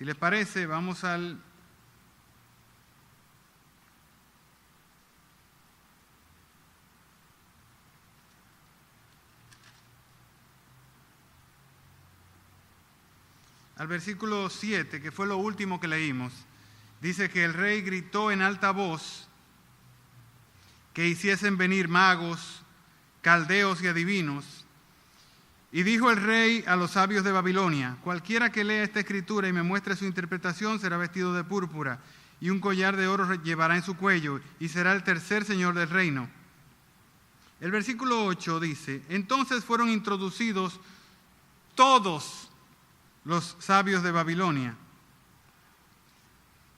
Si les parece, vamos al versículo 7, que fue lo último que leímos. Dice que el rey gritó en alta voz que hiciesen venir magos, caldeos y adivinos. Y dijo el rey a los sabios de Babilonia: cualquiera que lea esta escritura y me muestre su interpretación será vestido de púrpura, y un collar de oro llevará en su cuello, y será el tercer señor del reino. El versículo 8 dice: entonces fueron introducidos todos los sabios de Babilonia,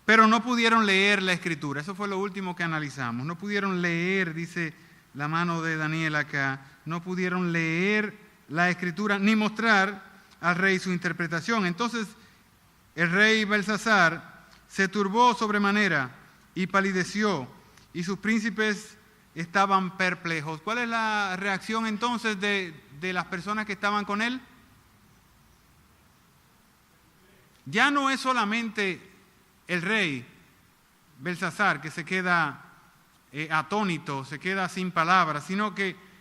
pero no pudieron leer la escritura. Eso fue lo último que analizamos. No pudieron leer, dice la mano de Daniel acá, no pudieron leer la escritura ni mostrar al rey su interpretación. Entonces el rey Belsasar se turbó sobremanera y palideció, y sus príncipes estaban perplejos. ¿Cuál es la reacción entonces de las personas que estaban con él? Ya no es solamente el rey Belsasar que se queda atónito, se queda sin palabras, sino que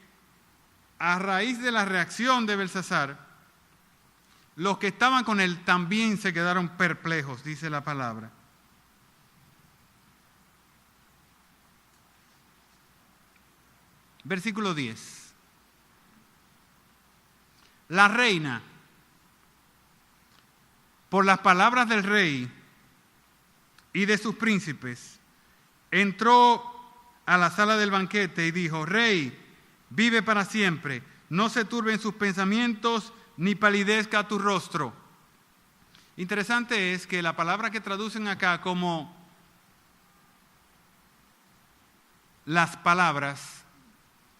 a raíz de la reacción de Belsasar, los que estaban con él también se quedaron perplejos, dice la palabra. Versículo 10. La reina, por las palabras del rey y de sus príncipes, entró a la sala del banquete y dijo: Rey, vive para siempre, no se turben sus pensamientos, ni palidezca tu rostro. Interesante es que la palabra que traducen acá como las palabras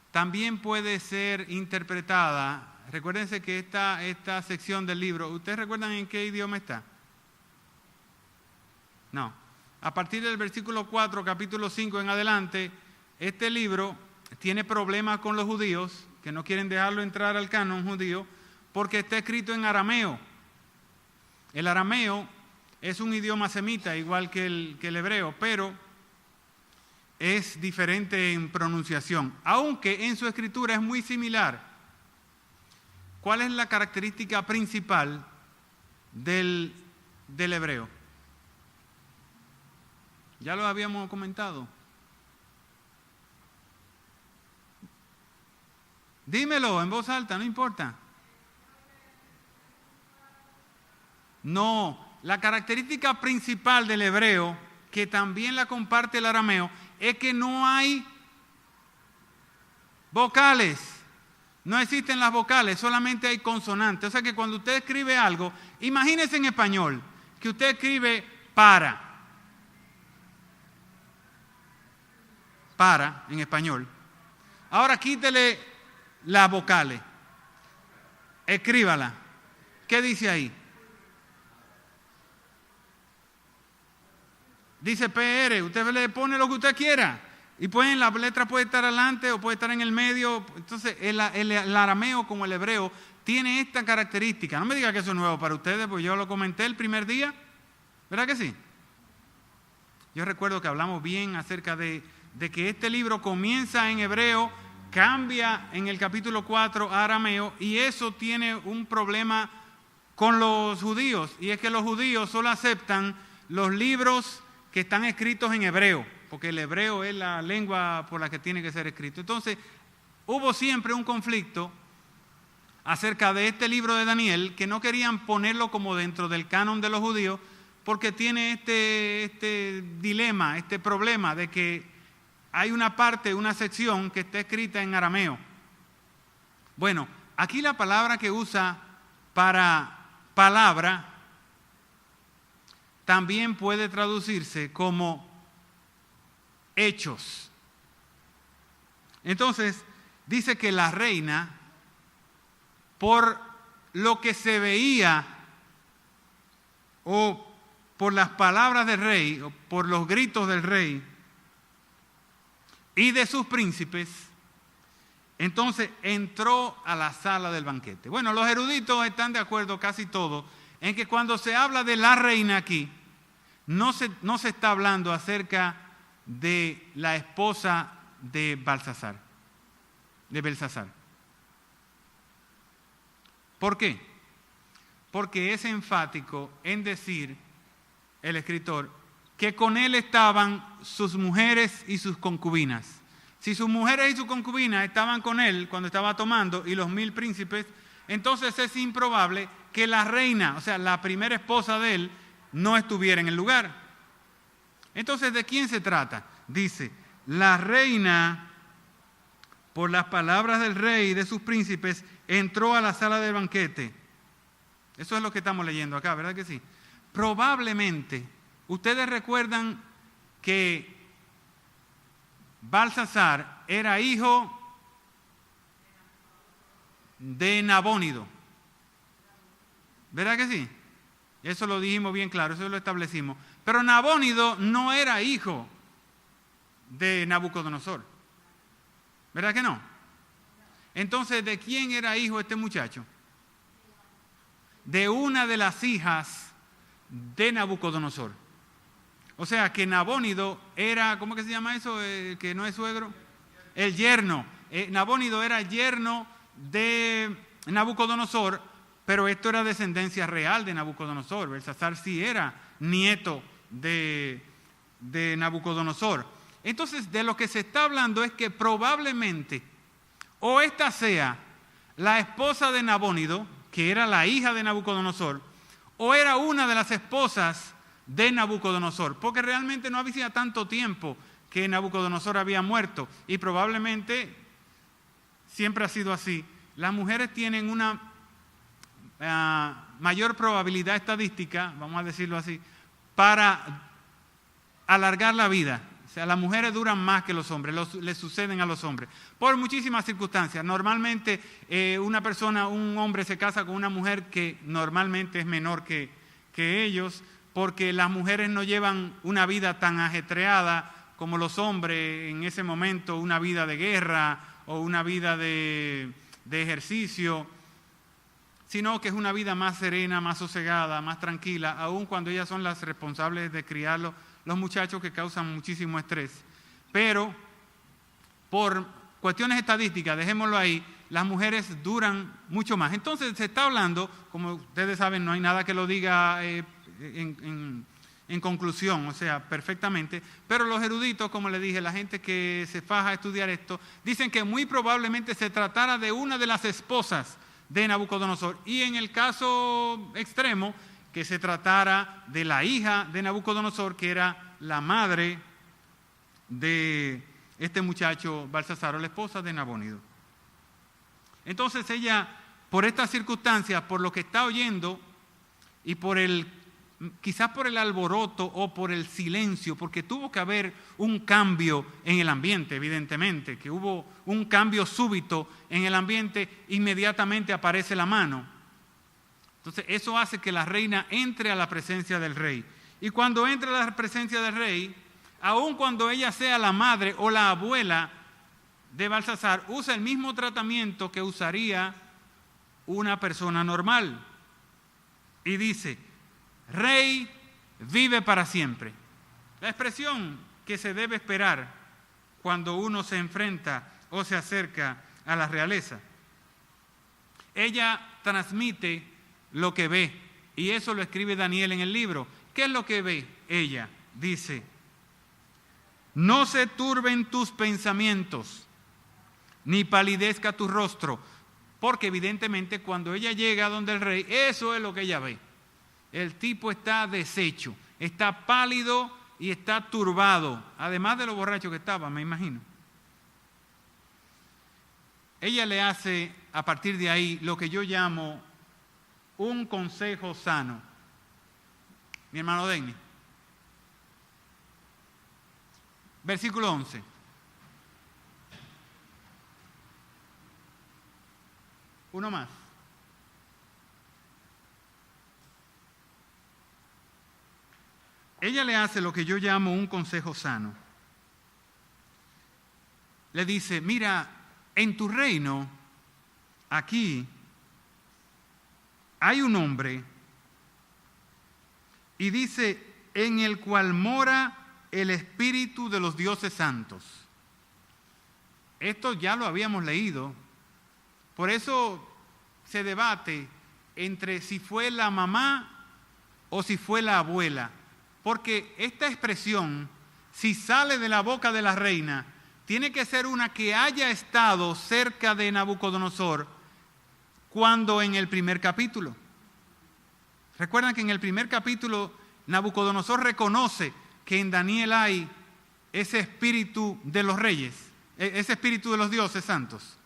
también puede ser interpretada. Recuérdense que esta sección del libro, ¿ustedes recuerdan en qué idioma está? No. A partir del versículo 4, capítulo 5 en adelante, este libro tiene problemas con los judíos, que no quieren dejarlo entrar al canon judío, porque está escrito en arameo. El arameo es un idioma semita, igual que el hebreo, pero es diferente en pronunciación, aunque en su escritura es muy similar. ¿Cuál es la característica principal del hebreo? Ya lo habíamos comentado. Dímelo en voz alta, no importa. No, la característica principal del hebreo, que también la comparte el arameo, es que no hay vocales. No existen las vocales, solamente hay consonantes. O sea que cuando usted escribe algo, imagínese en español, que usted escribe para en español. Ahora quítele las vocales, escríbala. ¿Qué dice ahí? Dice PR, usted le pone lo que usted quiera. Y la letra puede estar adelante o puede estar en el medio. Entonces el arameo como el hebreo tiene esta característica. No me diga que eso es nuevo para ustedes, porque yo lo comenté el primer día. ¿Verdad que sí? Yo recuerdo que hablamos bien acerca de que este libro comienza en hebreo, cambia en el capítulo 4 a arameo, y eso tiene un problema con los judíos, y es que los judíos solo aceptan los libros que están escritos en hebreo, porque el hebreo es la lengua por la que tiene que ser escrito. Entonces, hubo siempre un conflicto acerca de este libro de Daniel, que no querían ponerlo como dentro del canon de los judíos, porque tiene este dilema, este problema de que hay una parte, una sección que está escrita en arameo. Bueno, aquí la palabra que usa para palabra también puede traducirse como hechos. Entonces, dice que la reina, por lo que se veía, o por las palabras del rey, o por los gritos del rey y de sus príncipes, entonces entró a la sala del banquete. Bueno, los eruditos están de acuerdo casi todos en que cuando se habla de la reina aquí, no se está hablando acerca de la esposa de Belsasar. ¿Por qué? Porque es enfático en decir el escritor que con él estaban sus mujeres y sus concubinas. Si sus mujeres y sus concubinas estaban con él cuando estaba tomando y los 1000 príncipes, entonces es improbable que la reina, o sea, la primera esposa de él, no estuviera en el lugar. Entonces, ¿de quién se trata? Dice, la reina, por las palabras del rey y de sus príncipes, entró a la sala del banquete. Eso es lo que estamos leyendo acá, ¿verdad que sí? Probablemente, ustedes recuerdan que Belsasar era hijo de Nabónido. ¿Verdad que sí? Eso lo dijimos bien claro, eso lo establecimos. Pero Nabónido no era hijo de Nabucodonosor. ¿Verdad que no? Entonces, ¿de quién era hijo este muchacho? De una de las hijas de Nabucodonosor. O sea, que Nabónido era, ¿cómo que se llama eso? Que no es suegro. El yerno. Nabónido era yerno de Nabucodonosor, pero esto era descendencia real de Nabucodonosor. Belsasar sí era nieto de Nabucodonosor. Entonces, de lo que se está hablando es que probablemente o esta sea la esposa de Nabónido, que era la hija de Nabucodonosor, o era una de las esposas de Nabucodonosor, porque realmente no había tanto tiempo que Nabucodonosor había muerto y probablemente siempre ha sido así. Las mujeres tienen una mayor probabilidad estadística, vamos a decirlo así, para alargar la vida. O sea, las mujeres duran más que los hombres, les suceden a los hombres, por muchísimas circunstancias. Normalmente un hombre se casa con una mujer que normalmente es menor que ellos, porque las mujeres no llevan una vida tan ajetreada como los hombres en ese momento, una vida de guerra o una vida de ejercicio, sino que es una vida más serena, más sosegada, más tranquila, aun cuando ellas son las responsables de criar los muchachos que causan muchísimo estrés. Pero por cuestiones estadísticas, dejémoslo ahí, las mujeres duran mucho más. Entonces se está hablando, como ustedes saben, no hay nada que lo diga en conclusión, o sea, perfectamente, pero los eruditos, como les dije, la gente que se faja a estudiar esto, dicen que muy probablemente se tratara de una de las esposas de Nabucodonosor, y en el caso extremo, que se tratara de la hija de Nabucodonosor, que era la madre de este muchacho Belsasar, o la esposa de Nabónido. Entonces ella, por estas circunstancias, por lo que está oyendo y quizás por el alboroto o por el silencio, porque tuvo que haber un cambio en el ambiente, evidentemente, que hubo un cambio súbito en el ambiente, inmediatamente aparece la mano. Entonces eso hace que la reina entre a la presencia del rey. Y cuando entra a la presencia del rey, aun cuando ella sea la madre o la abuela de Belsasar, usa el mismo tratamiento que usaría una persona normal. Y dice, rey vive para siempre. La expresión que se debe esperar cuando uno se enfrenta o se acerca a la realeza. Ella transmite lo que ve, y eso lo escribe Daniel en el libro. ¿Qué es lo que ve ella? Dice, no se turben tus pensamientos, ni palidezca tu rostro, porque evidentemente cuando ella llega donde el rey, eso es lo que ella ve. El tipo está deshecho, está pálido y está turbado, además de lo borracho que estaba, me imagino. Ella le hace, a partir de ahí, lo que yo llamo un consejo sano. Mi hermano Denny. Versículo 11. Uno más. Ella le hace lo que yo llamo un consejo sano. Le dice, mira, en tu reino, aquí, hay un hombre Y dice, en el cual mora el Espíritu de los dioses santos. Esto ya lo habíamos leído. Por eso se debate entre si fue la mamá o si fue la abuela. Porque esta expresión, si sale de la boca de la reina, tiene que ser una que haya estado cerca de Nabucodonosor cuando en el primer capítulo. Recuerdan que en el primer capítulo Nabucodonosor reconoce que en Daniel hay ese espíritu de los reyes, ese espíritu de los dioses santos.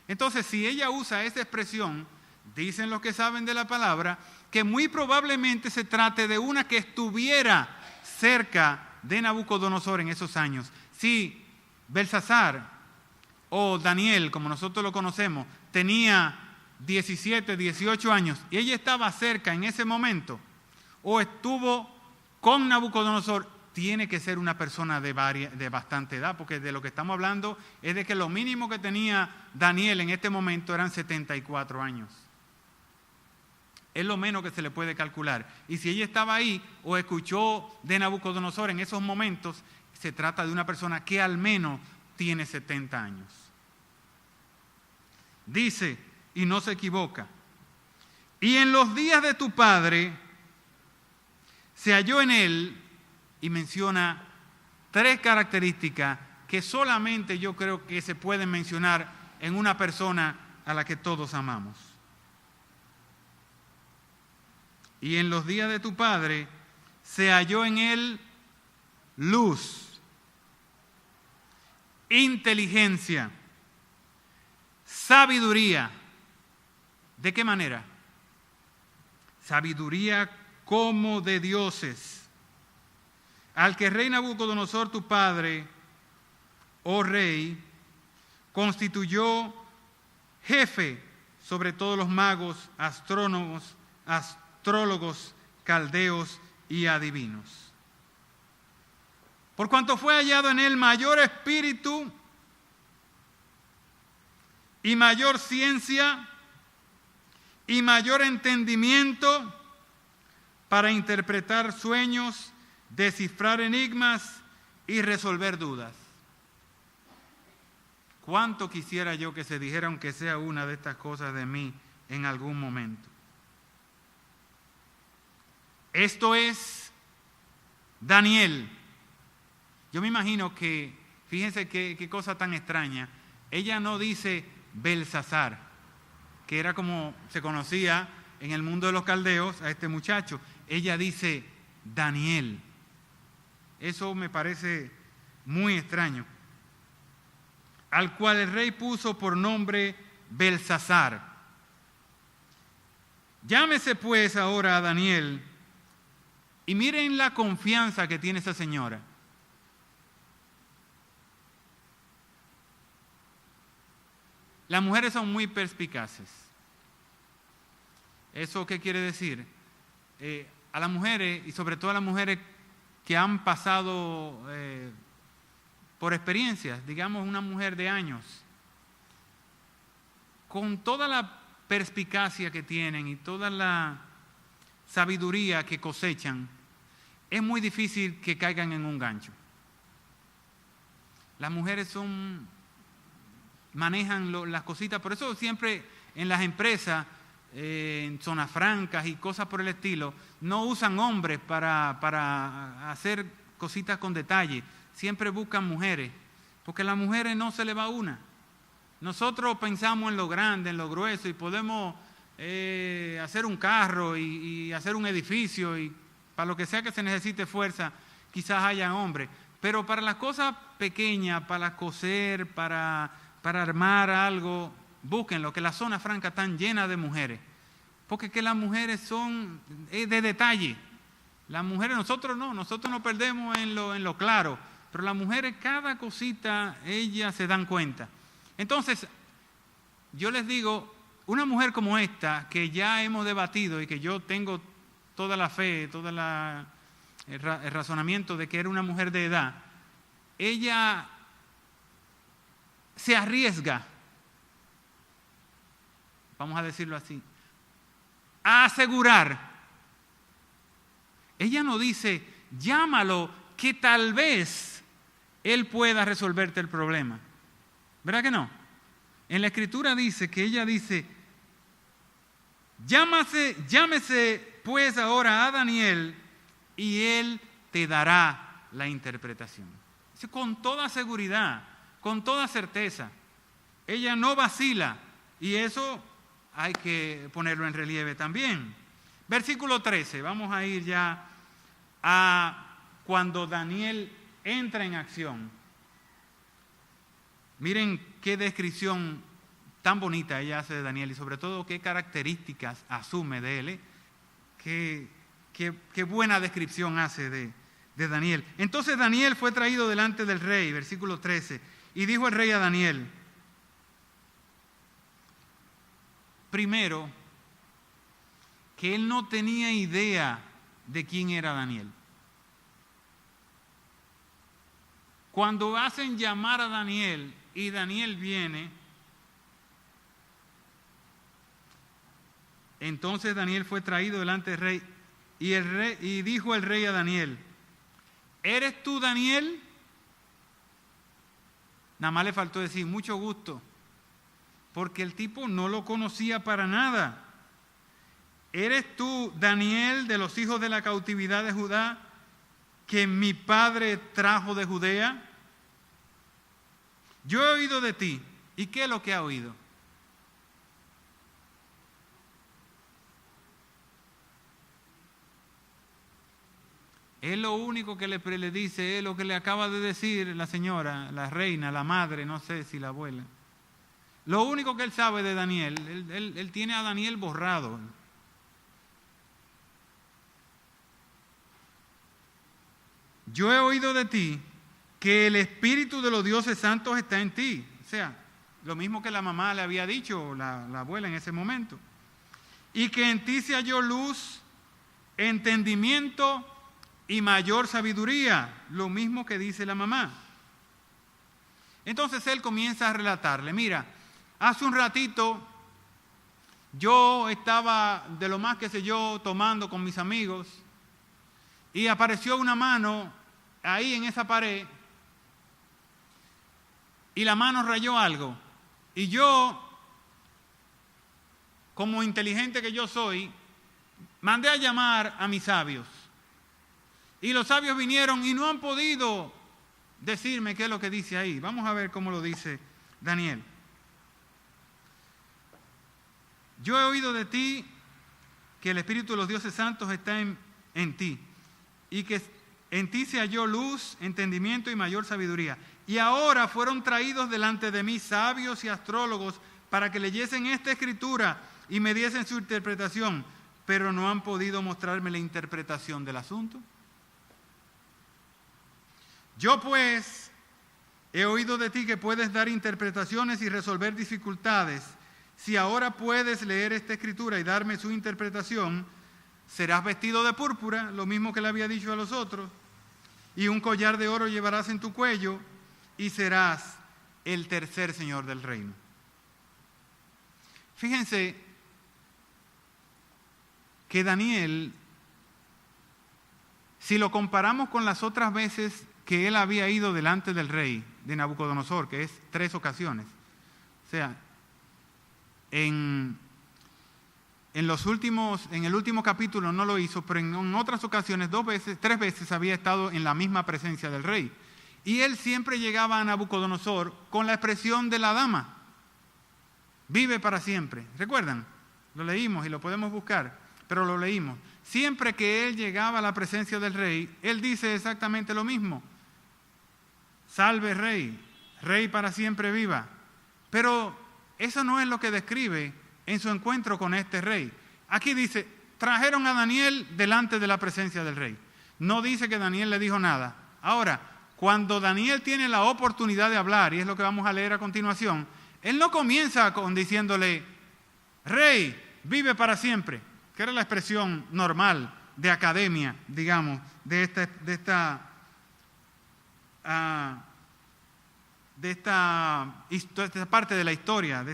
Entonces, si ella usa esa expresión, dicen los que saben de la palabra, que muy probablemente se trate de una que estuviera cerca de Nabucodonosor en esos años. Si Belsasar o Daniel, como nosotros lo conocemos, tenía 17, 18 años y ella estaba cerca en ese momento o estuvo con Nabucodonosor, tiene que ser una persona de bastante edad, porque de lo que estamos hablando es de que lo mínimo que tenía Daniel en este momento eran 74 años. Es lo menos que se le puede calcular. Y si ella estaba ahí o escuchó de Nabucodonosor en esos momentos, se trata de una persona que al menos tiene 70 años. Dice, y no se equivoca, y en los días de tu padre se halló en él, y menciona 3 características que solamente yo creo que se pueden mencionar en una persona a la que todos amamos. Y en los días de tu padre se halló en él luz, inteligencia, sabiduría. ¿De qué manera? Sabiduría como de dioses. Al que rey Nabucodonosor tu padre, oh rey, constituyó jefe sobre todos los magos, astrónomos, astrólogos, caldeos y adivinos. Por cuanto fue hallado en él mayor espíritu y mayor ciencia y mayor entendimiento para interpretar sueños, descifrar enigmas y resolver dudas. ¿Cuánto quisiera yo que se dijera aunque sea una de estas cosas de mí en algún momento? Esto es Daniel. Yo me imagino que, fíjense qué cosa tan extraña, ella no dice Belsasar, que era como se conocía en el mundo de los caldeos a este muchacho. Ella dice Daniel. Eso me parece muy extraño. Al cual el rey puso por nombre Belsasar. Llámese pues ahora a Daniel y miren la confianza que tiene esa señora. Las mujeres son muy perspicaces. ¿Eso qué quiere decir? A las mujeres, y sobre todo a las mujeres que han pasado por experiencias, digamos una mujer de años, con toda la perspicacia que tienen y toda la sabiduría que cosechan, es muy difícil que caigan en un gancho. Las mujeres manejan las cositas, por eso siempre en las empresas, en zonas francas y cosas por el estilo, no usan hombres para hacer cositas con detalle, siempre buscan mujeres, porque a las mujeres no se le va una. Nosotros pensamos en lo grande, en lo grueso, y podemos hacer un carro y hacer un edificio, y para lo que sea que se necesite fuerza, quizás haya hombres, pero para las cosas pequeñas, para coser, para armar algo, búsquenlo, que las zonas francas están llenas de mujeres, porque que las mujeres son de detalle. Las mujeres, nosotros nos perdemos en lo claro, pero las mujeres cada cosita ellas se dan cuenta. Entonces, yo les digo, una mujer como esta, que ya hemos debatido y que yo tengo toda la fe, todo el razonamiento de que era una mujer de edad, ella se arriesga, vamos a decirlo así, a asegurar Ella no dice, llámalo, que tal vez él pueda resolverte el problema. ¿Verdad que no? En la Escritura dice que ella dice, llámese pues ahora a Daniel y él te dará la interpretación. Dice, con toda seguridad, con toda certeza. Ella no vacila y eso hay que ponerlo en relieve también. Versículo 13, vamos a ir ya a cuando Daniel entra en acción. Miren qué descripción tan bonita ella hace de Daniel y sobre todo qué características asume de él. Qué buena descripción hace de Daniel. Entonces Daniel fue traído delante del rey, versículo 13, y dijo el rey a Daniel, primero, que él no tenía idea de quién era Daniel. Cuando hacen llamar a Daniel y Daniel viene, entonces Daniel fue traído delante del rey y dijo el rey a Daniel, ¿eres tú Daniel? Nada más le faltó decir, mucho gusto, porque el tipo no lo conocía para nada. ¿Eres tú Daniel de los hijos de la cautividad de Judá que mi padre trajo de Judea? Yo he oído de ti. ¿Y qué es lo que ha oído? Es lo único que le dice, es lo que le acaba de decir la señora, la reina, la madre, no sé si la abuela. Lo único que él sabe de Daniel, él tiene a Daniel borrado. Yo he oído de ti que el Espíritu de los dioses santos está en ti. O sea, lo mismo que la mamá le había dicho, la abuela en ese momento. Y que en ti se halló luz, entendimiento y mayor sabiduría. Lo mismo que dice la mamá. Entonces él comienza a relatarle, mira, hace un ratito yo estaba de lo más que sé yo tomando con mis amigos y apareció una mano ahí en esa pared y la mano rayó algo. Y yo, como inteligente que yo soy, mandé a llamar a mis sabios. Y los sabios vinieron y no han podido decirme qué es lo que dice ahí. Vamos a ver cómo lo dice Daniel. Yo he oído de ti que el Espíritu de los dioses santos está en ti y que en ti se halló luz, entendimiento y mayor sabiduría. Y ahora fueron traídos delante de mí sabios y astrólogos para que leyesen esta escritura y me diesen su interpretación, pero no han podido mostrarme la interpretación del asunto. Yo pues he oído de ti que puedes dar interpretaciones y resolver dificultades. Si ahora puedes leer esta escritura y darme su interpretación, serás vestido de púrpura, lo mismo que le había dicho a los otros, y un collar de oro llevarás en tu cuello y serás el tercer señor del reino. Fíjense que Daniel, si lo comparamos con las otras veces que él había ido delante del rey de Nabucodonosor, que es 3 ocasiones, o sea, en el último capítulo no lo hizo, pero en otras ocasiones 3 veces había estado en la misma presencia del rey. Y él siempre llegaba a Nabucodonosor con la expresión de la dama. Vive para siempre. ¿Recuerdan? Lo leímos y lo podemos buscar, pero lo leímos. Siempre que él llegaba a la presencia del rey, él dice exactamente lo mismo. Salve rey, rey para siempre viva. Pero eso no es lo que describe en su encuentro con este rey. Aquí dice, trajeron a Daniel delante de la presencia del rey. No dice que Daniel le dijo nada. Ahora, cuando Daniel tiene la oportunidad de hablar, y es lo que vamos a leer a continuación, él no comienza diciéndole, rey, vive para siempre, que era la expresión normal de academia, digamos, de esta parte de la historia, de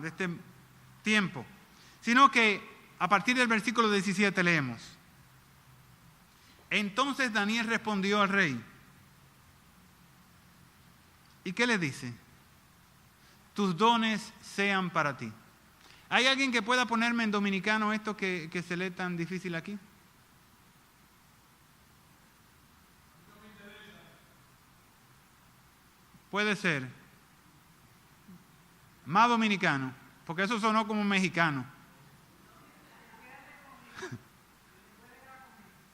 este tiempo, sino que a partir del versículo 17 leemos, Entonces Daniel respondió al rey. ¿Y qué le dice? Tus dones sean para ti. ¿Hay alguien que pueda ponerme en dominicano esto que se lee tan difícil aquí? Puede ser. Más dominicano, porque eso sonó como mexicano.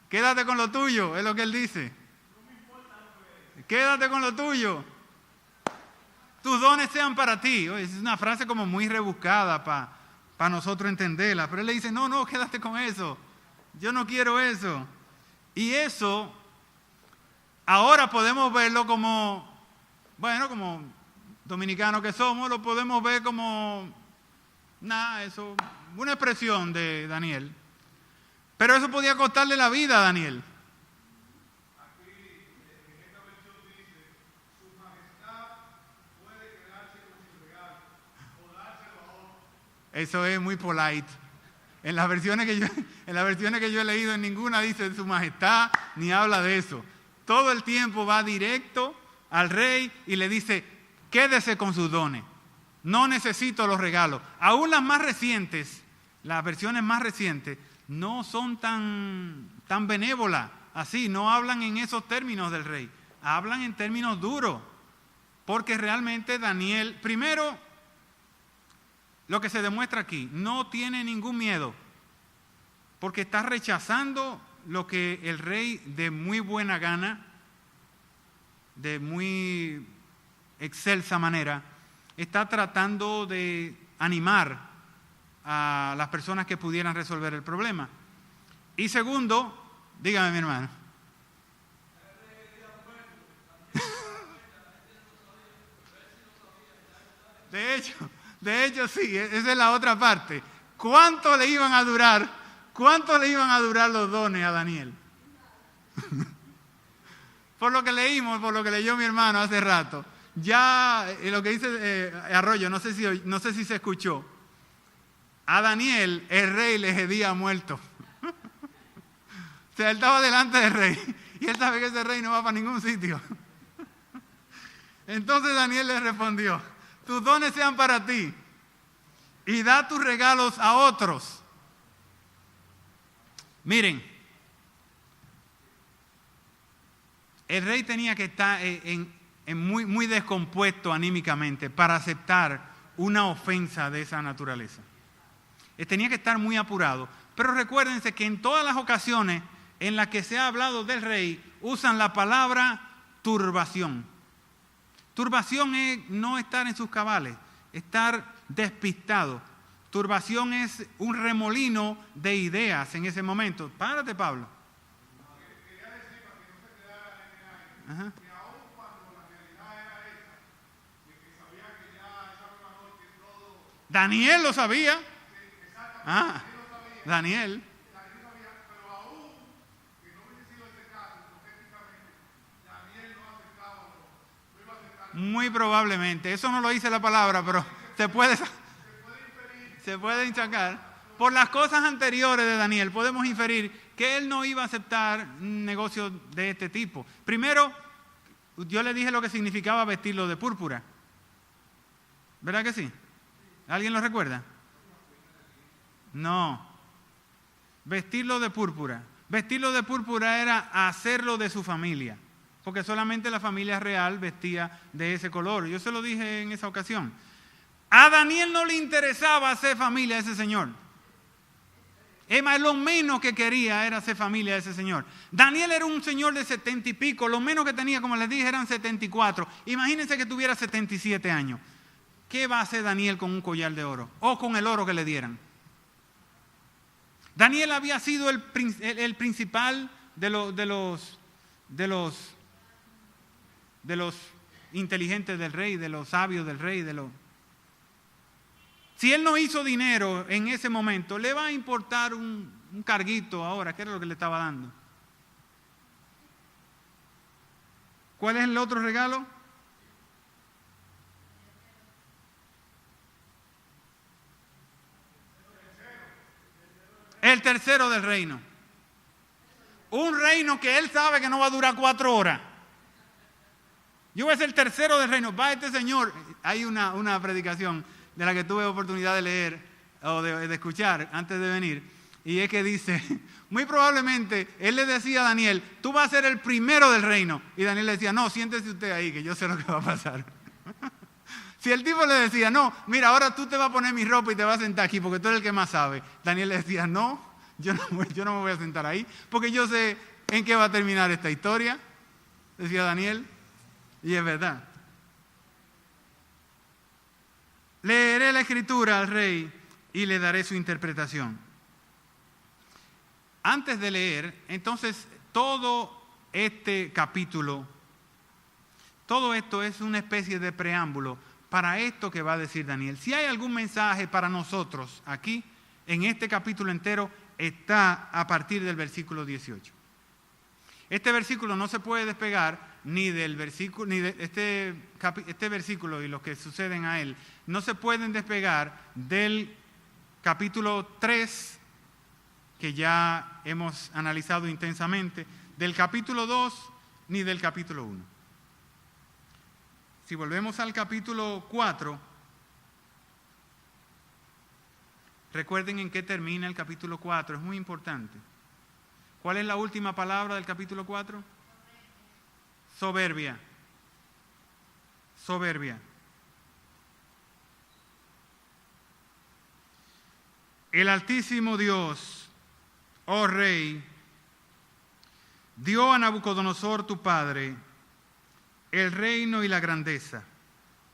Quédate con lo tuyo, es lo que él dice. Quédate con lo tuyo. Tus dones sean para ti. Oye, es una frase como muy rebuscada para nosotros entenderla. Pero él le dice, no, quédate con eso. Yo no quiero eso. Y eso, ahora podemos verlo como, bueno, como dominicanos que somos, lo podemos ver como, eso, una expresión de Daniel. Pero eso podía costarle la vida a Daniel. Aquí en esta versión dice, su majestad puede quedarse con su regalo o dárselo a otro. Eso es muy polite. En las versiones que yo he leído, en ninguna dice su majestad ni habla de eso. Todo el tiempo va directo al rey y le dice, quédese con sus dones. No necesito los regalos. Aún las más recientes, las versiones más recientes, no son tan benévolas, así, no hablan en esos términos del rey, hablan en términos duros, porque realmente Daniel, primero, lo que se demuestra aquí, no tiene ningún miedo, porque está rechazando lo que el rey de muy buena gana, de muy excelsa manera, está tratando de animar a las personas que pudieran resolver el problema. Y segundo, dígame mi hermano. De hecho sí, esa es la otra parte. ¿Cuánto le iban a durar los dones a Daniel? Por lo que leímos, por lo que leyó mi hermano hace rato, ya lo que dice Arroyo, no sé si se escuchó. A Daniel, el rey le había muerto. O sea, él estaba delante del rey y él sabe que ese rey no va para ningún sitio. Entonces Daniel le respondió, tus dones sean para ti y da tus regalos a otros. Miren, el rey tenía que estar muy descompuesto anímicamente para aceptar una ofensa de esa naturaleza. Tenía que estar muy apurado. Pero recuérdense que en todas las ocasiones en las que se ha hablado del rey, usan la palabra turbación. Turbación es no estar en sus cabales, estar despistado. Turbación es un remolino de ideas en ese momento. Párate, Pablo. Quería decir, para que no se quedara en el aire, Ajá. que aún cuando la realidad era esa, de que sabía que ya esa misma noche todo... Daniel lo sabía. Exactamente, Daniel. Daniel sabía, pero aún que no hubiese sido ese caso, hipotéticamente, Daniel no aceptaba, no iba a aceptar. Muy probablemente. Eso no lo dice la palabra, pero se puede sacar. Por las cosas anteriores de Daniel podemos inferir que él no iba a aceptar un negocio de este tipo. Primero, yo le dije lo que significaba vestirlo de púrpura. ¿Verdad que sí? ¿Alguien lo recuerda? No. Vestirlo de púrpura. Vestirlo de púrpura era hacerlo de su familia, porque solamente la familia real vestía de ese color. Yo se lo dije en esa ocasión. A Daniel no le interesaba hacer familia a ese señor. Es más, lo menos que quería era hacer familia a ese señor. Daniel era un señor de 70 y pico, lo menos que tenía, como les dije, eran 74. Imagínense que tuviera 77 años. ¿Qué va a hacer Daniel con un collar de oro? O con el oro que le dieran. Daniel había sido el principal de los inteligentes del rey, de los sabios del rey. Si él no hizo dinero en ese momento, le va a importar un carguito ahora, que era lo que le estaba dando. ¿Cuál es el otro regalo? El tercero del reino. Un reino que él sabe que no va a durar 4 horas. Yo voy a ser el tercero del reino. Va este señor. Hay una predicación de la que tuve oportunidad de leer o de escuchar antes de venir. Y es que dice, muy probablemente él le decía a Daniel, tú vas a ser el primero del reino. Y Daniel le decía, no, siéntese usted ahí, que yo sé lo que va a pasar. Si el tipo le decía, no, mira, ahora tú te vas a poner mi ropa y te vas a sentar aquí porque tú eres el que más sabe. Daniel le decía, no, yo no me voy a sentar ahí porque yo sé en qué va a terminar esta historia. Decía Daniel. Y es verdad. Leeré la escritura al rey y le daré su interpretación. Antes de leer, entonces, todo este capítulo, todo esto es una especie de preámbulo para esto que va a decir Daniel. Si hay algún mensaje para nosotros aquí, en este capítulo entero, está a partir del versículo 18. Este versículo no se puede despegar ni del versículo, ni de este versículo y los que suceden a él, no se pueden despegar del capítulo 3, que ya hemos analizado intensamente, del capítulo 2, ni del capítulo 1. Si volvemos al capítulo 4, recuerden en qué termina el capítulo 4, es muy importante. ¿Cuál es la última palabra del capítulo 4? Soberbia. Soberbia. El Altísimo Dios, oh Rey, dio a Nabucodonosor tu padre el reino y la grandeza,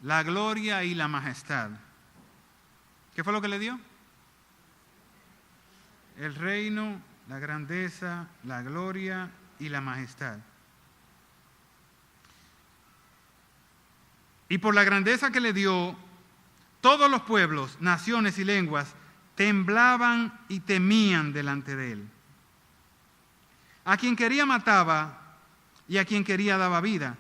la gloria y la majestad. ¿Qué fue lo que le dio? El reino, la grandeza, la gloria y la majestad. Y por la grandeza que le dio, todos los pueblos, naciones y lenguas temblaban y temían delante de él. A quien quería mataba y a quien quería daba vida.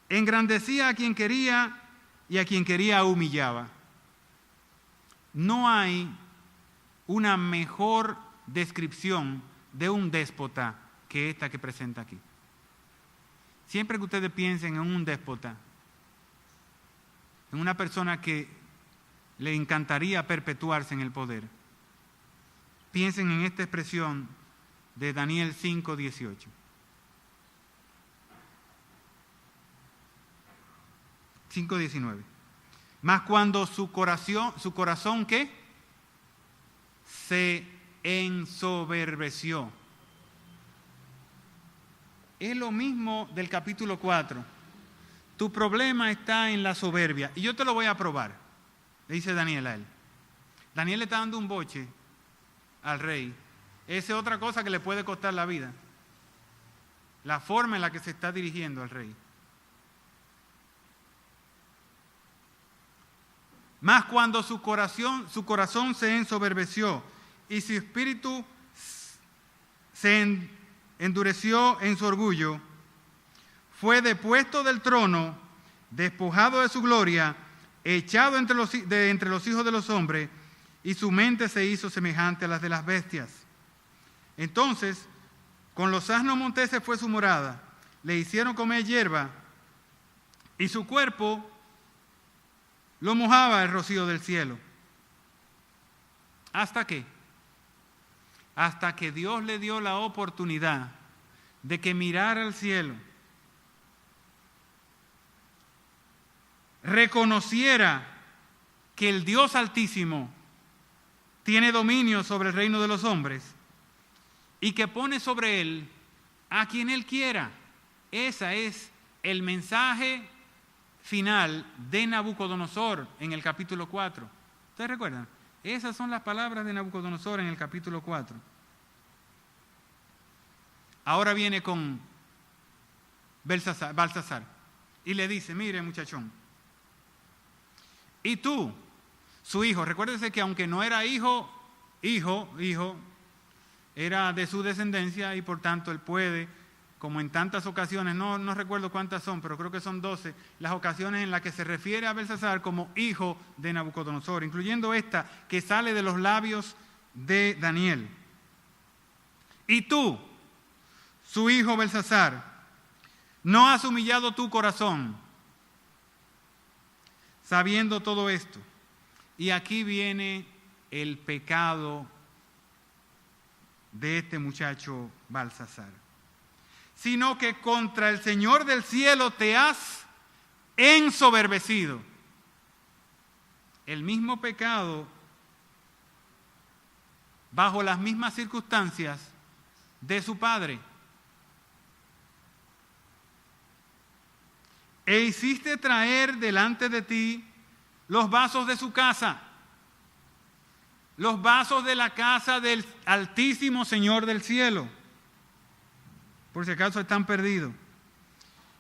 Engrandecía a quien quería y a quien quería humillaba. No hay una mejor descripción de un déspota que esta que presenta aquí. Siempre que ustedes piensen en un déspota, en una persona que le encantaría perpetuarse en el poder, piensen en esta expresión de Daniel 5:18. Mas cuando su corazón ¿qué? Se ensoberbeció. Es lo mismo del capítulo 4. Tu problema está en la soberbia. Y yo te lo voy a probar, le dice Daniel a él. Daniel le está dando un boche al rey. Esa es otra cosa que le puede costar la vida. La forma en la que se está dirigiendo al rey. Mas cuando su corazón se ensoberbeció y su espíritu se endureció en su orgullo, fue depuesto del trono, despojado de su gloria, echado entre los hijos de los hombres, y su mente se hizo semejante a las de las bestias. Entonces, con los asnos monteses fue su morada, le hicieron comer hierba, y su cuerpo lo mojaba el rocío del cielo. ¿Hasta qué? Hasta que Dios le dio la oportunidad de que mirara al cielo, reconociera que el Dios Altísimo tiene dominio sobre el reino de los hombres y que pone sobre él a quien él quiera. Ese es el mensaje final de Nabucodonosor en el capítulo 4. ¿Ustedes recuerdan? Esas son las palabras de Nabucodonosor en el capítulo 4. Ahora viene con Baltasar y le dice, mire muchachón, y tú, su hijo, recuérdese que aunque no era hijo, era de su descendencia y por tanto él puede, como en tantas ocasiones, no recuerdo cuántas son, pero creo que son 12, las ocasiones en las que se refiere a Belsasar como hijo de Nabucodonosor, incluyendo esta que sale de los labios de Daniel. Y tú, su hijo Belsasar, ¿no has humillado tu corazón sabiendo todo esto? Y aquí viene el pecado de este muchacho Belsasar. Sino que contra el Señor del cielo te has ensoberbecido. El mismo pecado, bajo las mismas circunstancias de su padre. E hiciste traer delante de ti los vasos de su casa, los vasos de la casa del Altísimo Señor del cielo, por si acaso están perdidos.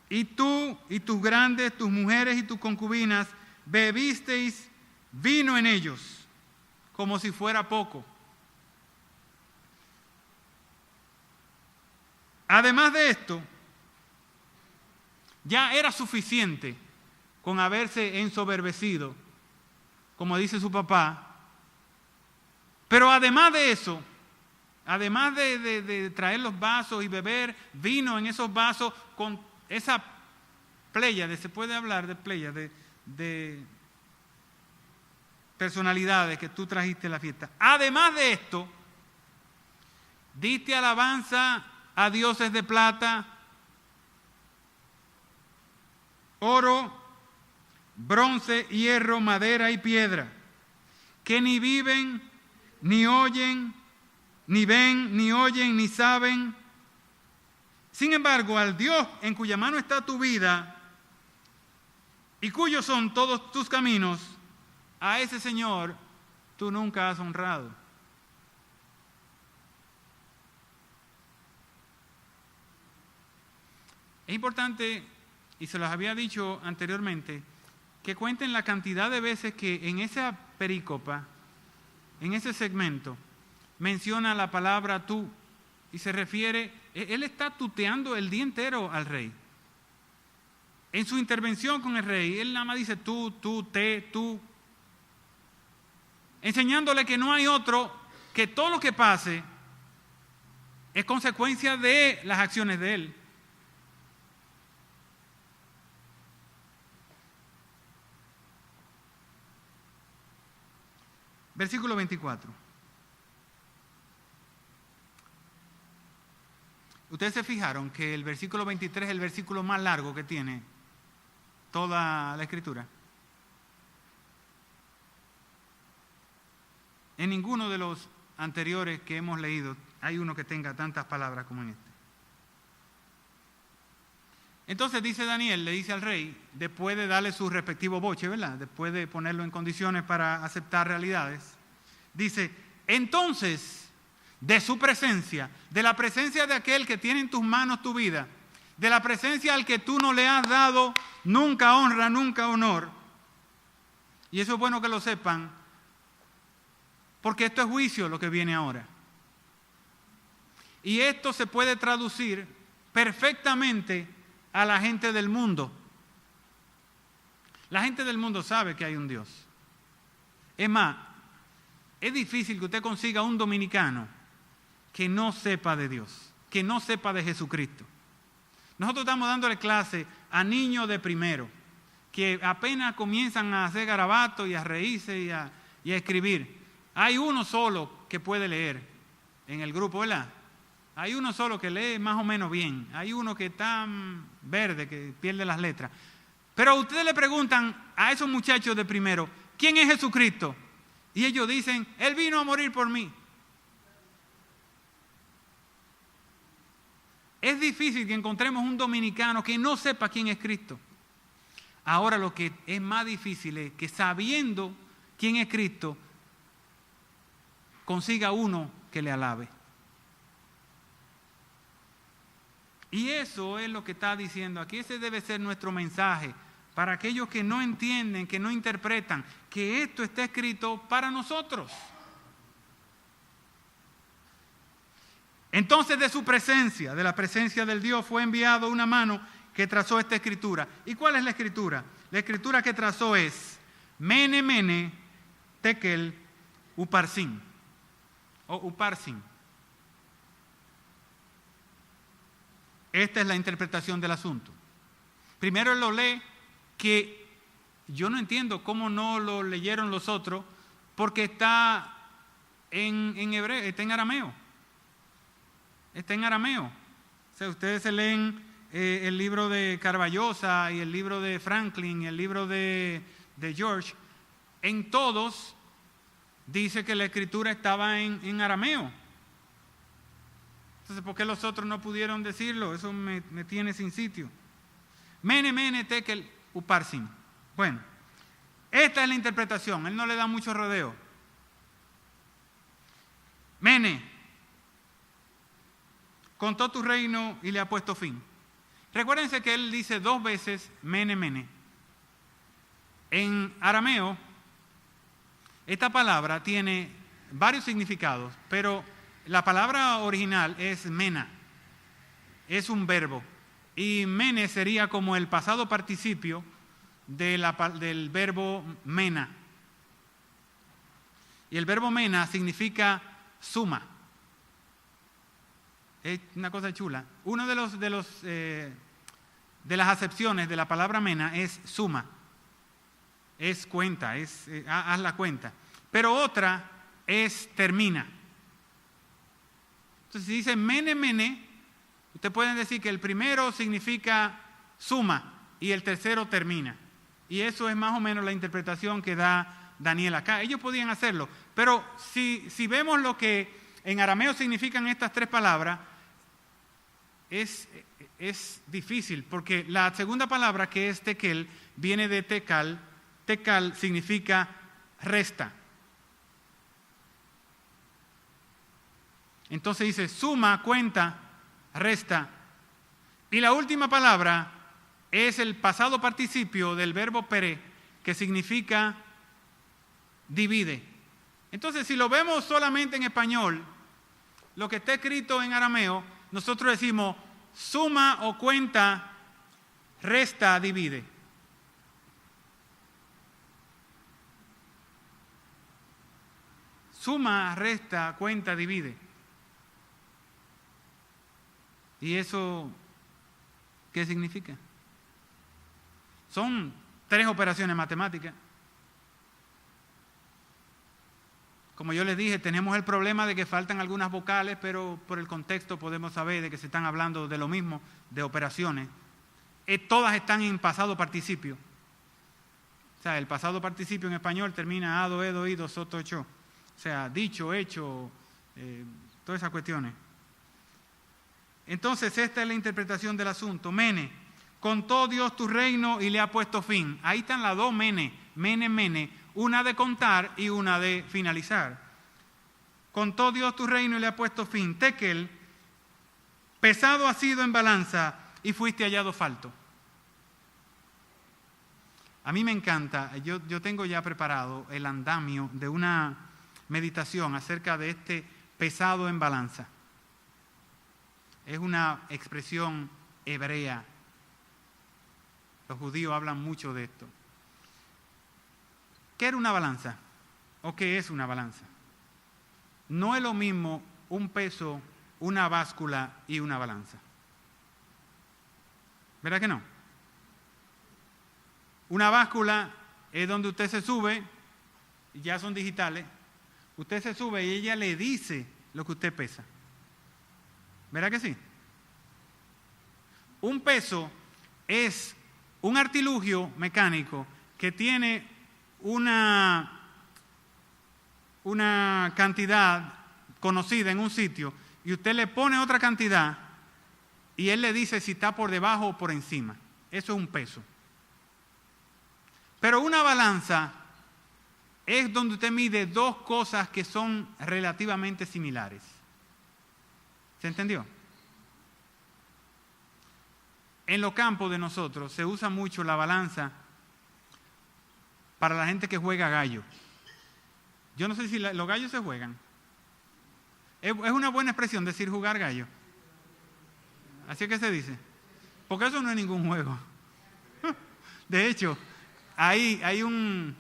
Y tú y tus grandes, tus mujeres y tus concubinas, bebisteis vino en ellos, como si fuera poco. Además de esto, ya era suficiente con haberse ensoberbecido, como dice su papá. Pero además de eso, además de traer los vasos y beber vino en esos vasos con esa pléyade, se puede hablar de pléyade, de personalidades que tú trajiste a la fiesta. Además de esto, diste alabanza a dioses de plata, oro, bronce, hierro, madera y piedra, que ni viven, ni oyen, ni ven, ni oyen, ni saben. Sin embargo, al Dios en cuya mano está tu vida y cuyos son todos tus caminos, a ese Señor tú nunca has honrado. Es importante, y se los había dicho anteriormente, que cuenten la cantidad de veces que en esa perícopa, en ese segmento, menciona la palabra tú y se refiere, él está tuteando el día entero al rey. En su intervención con el rey, él nada más dice tú, tú, enseñándole que no hay otro, que todo lo que pase es consecuencia de las acciones de él. Versículo 24. Ustedes se fijaron que el versículo 23 es el versículo más largo que tiene toda la Escritura. En ninguno de los anteriores que hemos leído hay uno que tenga tantas palabras como en este. Entonces dice Daniel, le dice al rey, después de darle su respectivo boche, ¿verdad? Después de ponerlo en condiciones para aceptar realidades, dice, entonces, de su presencia, de la presencia de aquel que tiene en tus manos tu vida, de la presencia al que tú no le has dado nunca honra, nunca honor, y eso es bueno que lo sepan, porque esto es juicio lo que viene ahora. Y esto se puede traducir perfectamente a la gente del mundo. La gente del mundo sabe que hay un Dios. Es más, es difícil que usted consiga un dominicano que no sepa de Dios, que no sepa de Jesucristo. Nosotros estamos dándole clase a niños de primero, que apenas comienzan a hacer garabatos y a reírse y a escribir. Hay uno solo que puede leer en el grupo, ¿verdad? Hay uno solo que lee más o menos bien. Hay uno que está verde, que pierde las letras. Pero ustedes le preguntan a esos muchachos de primero, ¿quién es Jesucristo? Y ellos dicen, Él vino a morir por mí. Es difícil que encontremos un dominicano que no sepa quién es Cristo. Ahora lo que es más difícil es que sabiendo quién es Cristo, consiga uno que le alabe. Y eso es lo que está diciendo aquí. Ese debe ser nuestro mensaje para aquellos que no entienden, que no interpretan, que esto está escrito para nosotros. Entonces de su presencia, de la presencia del Dios, fue enviado una mano que trazó esta escritura. ¿Y cuál es la escritura? La escritura que trazó es Mene, Mene, Tekel, Uparsin o Uparsin. esta es la interpretación del asunto. Primero él lo lee, que yo no entiendo cómo no lo leyeron los otros, porque está en hebreo, está en arameo. Está en arameo. O sea, ustedes se leen el libro de Carballosa y el libro de Franklin y el libro de George. En todos dice que la escritura estaba en arameo. Entonces, ¿por qué los otros no pudieron decirlo? Eso me tiene sin sitio. Mene, mene, tekel, uparsin. Bueno, esta es la interpretación. Él no le da mucho rodeo. Mene, contó tu reino y le ha puesto fin. Recuérdense que él dice 2 veces mene, mene. En arameo, esta palabra tiene varios significados, pero la palabra original es mena, es un verbo, y mene sería como el pasado participio del verbo mena. Y el verbo mena significa suma. Es una cosa chula. Uno de las acepciones de la palabra mena es suma. Es cuenta, haz la cuenta. Pero otra es termina. Entonces, si dice mene, mene, ustedes pueden decir que el primero significa suma y el tercero termina. Y eso es más o menos la interpretación que da Daniel acá. Ellos podían hacerlo, pero si vemos lo que en arameo significan estas 3 palabras, es difícil, porque la segunda palabra, que es tekel, viene de tekal. Tekal significa resta. Entonces dice suma, cuenta, resta. Y la última palabra es el pasado participio del verbo peré, que significa divide. Entonces, si lo vemos solamente en español, lo que está escrito en arameo, nosotros decimos suma o cuenta, resta, divide. Suma, resta, cuenta, divide. ¿Y eso qué significa? Son 3 operaciones matemáticas. Como yo les dije, tenemos el problema de que faltan algunas vocales, pero por el contexto podemos saber de que se están hablando de lo mismo, de operaciones. Todas están en pasado participio. O sea, el pasado participio en español termina ado, edo, ido, soto, hecho. O sea, dicho, hecho, todas esas cuestiones. Entonces, esta es la interpretación del asunto. Mene, contó Dios tu reino y le ha puesto fin. Ahí están las 2 mene, mene, mene. Una de contar y una de finalizar. Contó Dios tu reino y le ha puesto fin. Tekel, pesado has sido en balanza y fuiste hallado falto. A mí me encanta, yo tengo ya preparado el andamio de una meditación acerca de este pesado en balanza. Es una expresión hebrea. Los judíos hablan mucho de esto. ¿Qué era una balanza? ¿O qué es una balanza? No es lo mismo un peso, una báscula y una balanza. ¿Verdad que no? Una báscula es donde usted se sube, ya son digitales, usted se sube y ella le dice lo que usted pesa. ¿Verdad que sí? Un peso es un artilugio mecánico que tiene una cantidad conocida en un sitio y usted le pone otra cantidad y él le dice si está por debajo o por encima. Eso es un peso. Pero una balanza es donde usted mide 2 cosas que son relativamente similares. ¿Se entendió? En los campos de nosotros se usa mucho la balanza para la gente que juega gallo. Yo no sé si los gallos se juegan. Es una buena expresión decir jugar gallo. Así es que se dice. Porque eso no es ningún juego. De hecho, hay una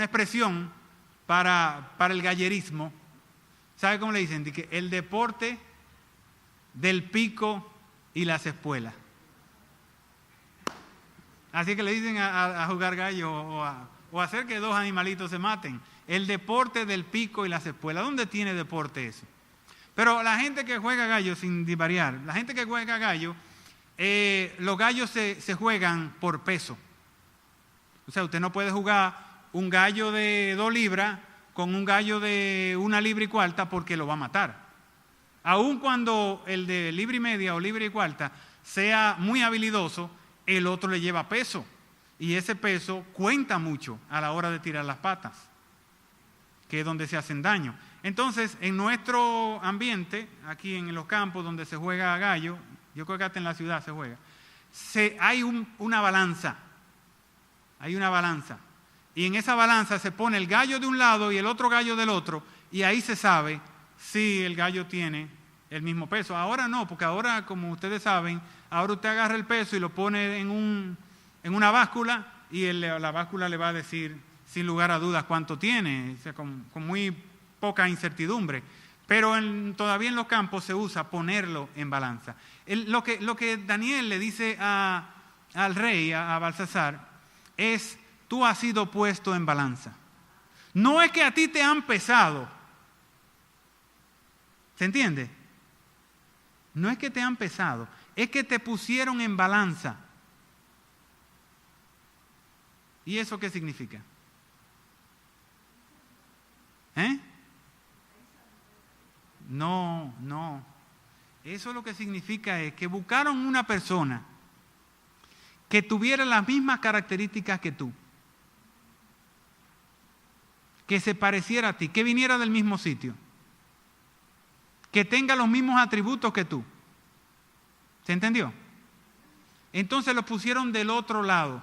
expresión para el gallerismo. ¿Sabe cómo le dicen? Que el deporte del pico y las espuelas. Así que le dicen a jugar gallo o hacer que dos animalitos se maten. El deporte del pico y las espuelas. ¿Dónde tiene deporte eso? Pero la gente que juega gallo, sin divariar, la gente que juega gallo, los gallos se juegan por peso. O sea, usted no puede jugar un gallo de 2 libras con un gallo de 1 libra y cuarta porque lo va a matar. Aun cuando el de libra y media o libra y cuarta sea muy habilidoso, el otro le lleva peso. Y ese peso cuenta mucho a la hora de tirar las patas, que es donde se hacen daño. Entonces, en nuestro ambiente, aquí en los campos donde se juega gallo, yo creo que hasta en la ciudad se juega, hay una balanza. Hay una balanza. Y en esa balanza se pone el gallo de un lado y el otro gallo del otro, y ahí se sabe si el gallo tiene el mismo peso. Ahora no, porque ahora, como ustedes saben, ahora usted agarra el peso y lo pone en una báscula y la báscula le va a decir sin lugar a dudas cuánto tiene, o sea, con muy poca incertidumbre. Pero todavía en los campos se usa ponerlo en balanza. Lo que Daniel le dice al rey, a Baltasar, es: tú has sido puesto en balanza. No es que a ti te han pesado. ¿Se entiende? No es que te han pesado, es que te pusieron en balanza. ¿Y eso qué significa? No. Eso lo que significa es que buscaron una persona que tuviera las mismas características que tú, que se pareciera a ti, que viniera del mismo sitio, que tenga los mismos atributos que tú. ¿Se entendió? Entonces lo pusieron del otro lado.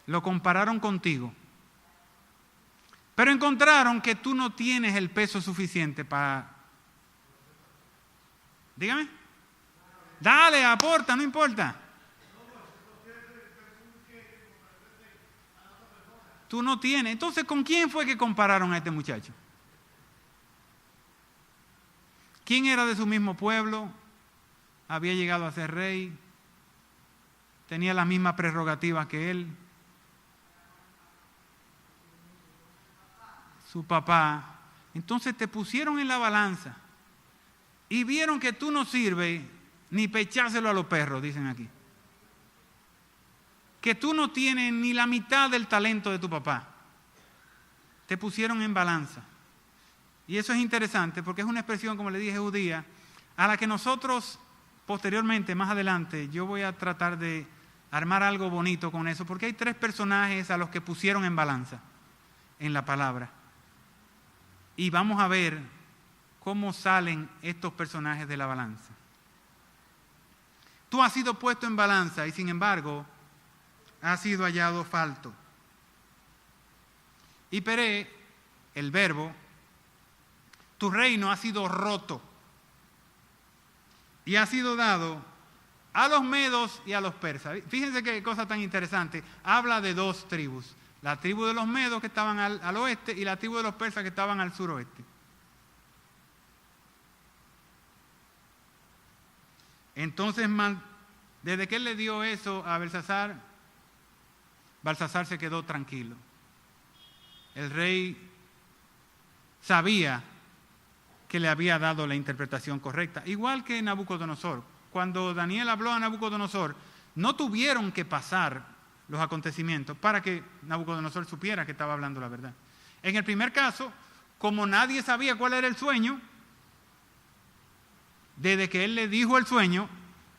Lo compararon contigo. Pero encontraron que tú no tienes el peso suficiente para... Dígame. Dale, aporta, no importa. Tú no tienes. Entonces, ¿con quién fue que compararon a este muchacho? ¿Quién era de su mismo pueblo? Había llegado a ser rey. Tenía las mismas prerrogativas que él. Su papá. Entonces te pusieron en la balanza y vieron que tú no sirves ni para echárselo a los perros, dicen aquí. Que tú no tienes ni la mitad del talento de tu papá. Te pusieron en balanza. Y eso es interesante porque es una expresión, como le dije, judía, a la que nosotros posteriormente, más adelante, yo voy a tratar de armar algo bonito con eso, porque hay 3 personajes a los que pusieron en balanza en la palabra. Y vamos a ver cómo salen estos personajes de la balanza. Tú has sido puesto en balanza y sin embargo has sido hallado falto. Y Peré, el verbo, tu reino ha sido roto y ha sido dado a los medos y a los persas. Fíjense qué cosa tan interesante. Habla de 2 tribus. La tribu de los medos que estaban al oeste y la tribu de los persas que estaban al suroeste. Entonces, desde que él le dio eso a Baltasar, Baltasar se quedó tranquilo. El rey sabía que le había dado la interpretación correcta, igual que Nabucodonosor. Cuando Daniel habló a Nabucodonosor, no tuvieron que pasar los acontecimientos para que Nabucodonosor supiera que estaba hablando la verdad. En el primer caso, como nadie sabía cuál era el sueño, desde que él le dijo el sueño,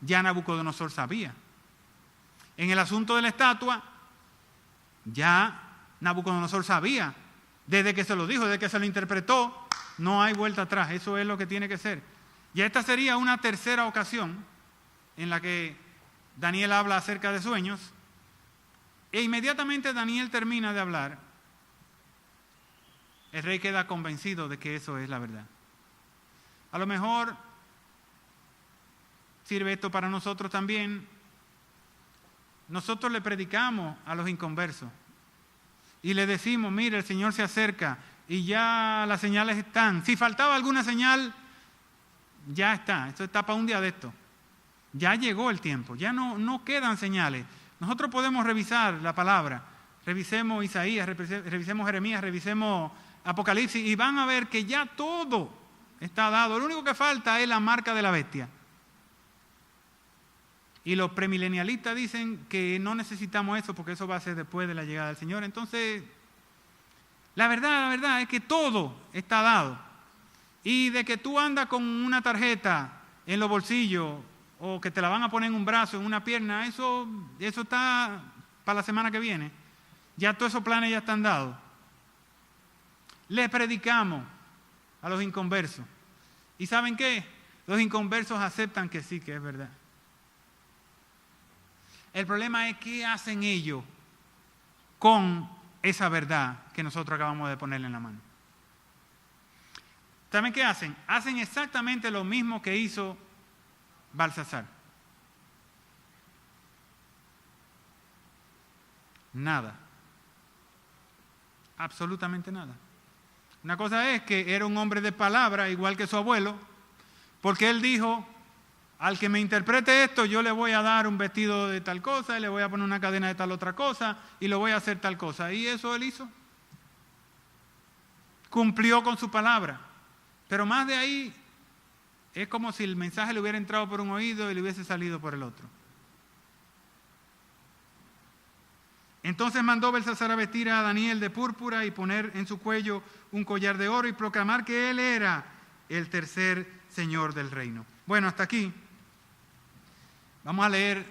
ya Nabucodonosor sabía. En el asunto de la estatua, ya Nabucodonosor sabía. Desde que se lo dijo, desde que se lo interpretó, no hay vuelta atrás. Eso es lo que tiene que ser. Y esta sería una tercera ocasión en la que Daniel habla acerca de sueños. E inmediatamente Daniel termina de hablar, el rey queda convencido de que eso es la verdad. A lo mejor sirve esto para nosotros también. Nosotros le predicamos a los inconversos y le decimos: mire, el Señor se acerca y ya las señales están. Si faltaba alguna señal, ya está, esto está para un día de esto. Ya llegó el tiempo, ya no quedan señales. Nosotros podemos revisar la palabra, revisemos Isaías, revisemos Jeremías, revisemos Apocalipsis y van a ver que ya todo está dado. Lo único que falta es la marca de la bestia. Y los premilenialistas dicen que no necesitamos eso porque eso va a ser después de la llegada del Señor. Entonces, la verdad es que todo está dado. Y de que tú andas con una tarjeta en los bolsillos o que te la van a poner en un brazo, en una pierna, eso está para la semana que viene. Ya todos esos planes ya están dados. Le predicamos a los inconversos. ¿Y saben qué? Los inconversos aceptan que sí, que es verdad. El problema es qué hacen ellos con esa verdad que nosotros acabamos de ponerle en la mano. ¿Saben qué hacen? Hacen exactamente lo mismo que hizo Balsasar. Nada. Absolutamente nada. Una cosa es que era un hombre de palabra, igual que su abuelo, porque él dijo, al que me interprete esto, yo le voy a dar un vestido de tal cosa, y le voy a poner una cadena de tal otra cosa, y le voy a hacer tal cosa. Y eso él hizo. Cumplió con su palabra. Pero más de ahí, es como si el mensaje le hubiera entrado por un oído y le hubiese salido por el otro. Entonces mandó Belsasar a vestir a Daniel de púrpura y poner en su cuello un collar de oro y proclamar que él era el tercer señor del reino. Bueno, hasta aquí. Vamos a leer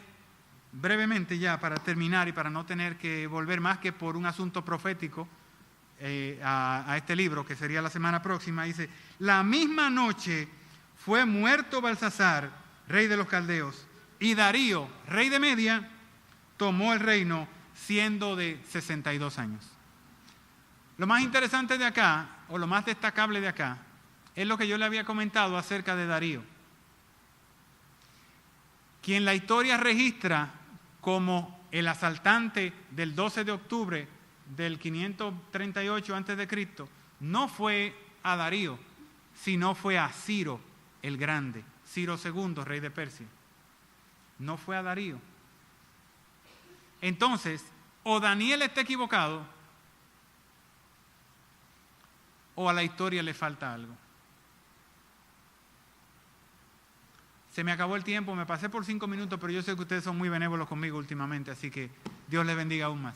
brevemente ya para terminar y para no tener que volver más que por un asunto profético a este libro, que sería la semana próxima. Dice, la misma noche fue muerto Belsasar, rey de los caldeos, y Darío, rey de Media, tomó el reino siendo de 62 años. Lo más interesante de acá, o lo más destacable de acá, es lo que yo le había comentado acerca de Darío, quien la historia registra como el asaltante del 12 de octubre del 538 a.C., no fue a Darío, sino fue a Ciro el Grande, Ciro II, rey de Persia. No fue a Darío. Entonces, o Daniel está equivocado, o a la historia le falta algo. Se me acabó el tiempo, me pasé por 5 minutos, pero yo sé que ustedes son muy benévolos conmigo últimamente, así que Dios les bendiga aún más.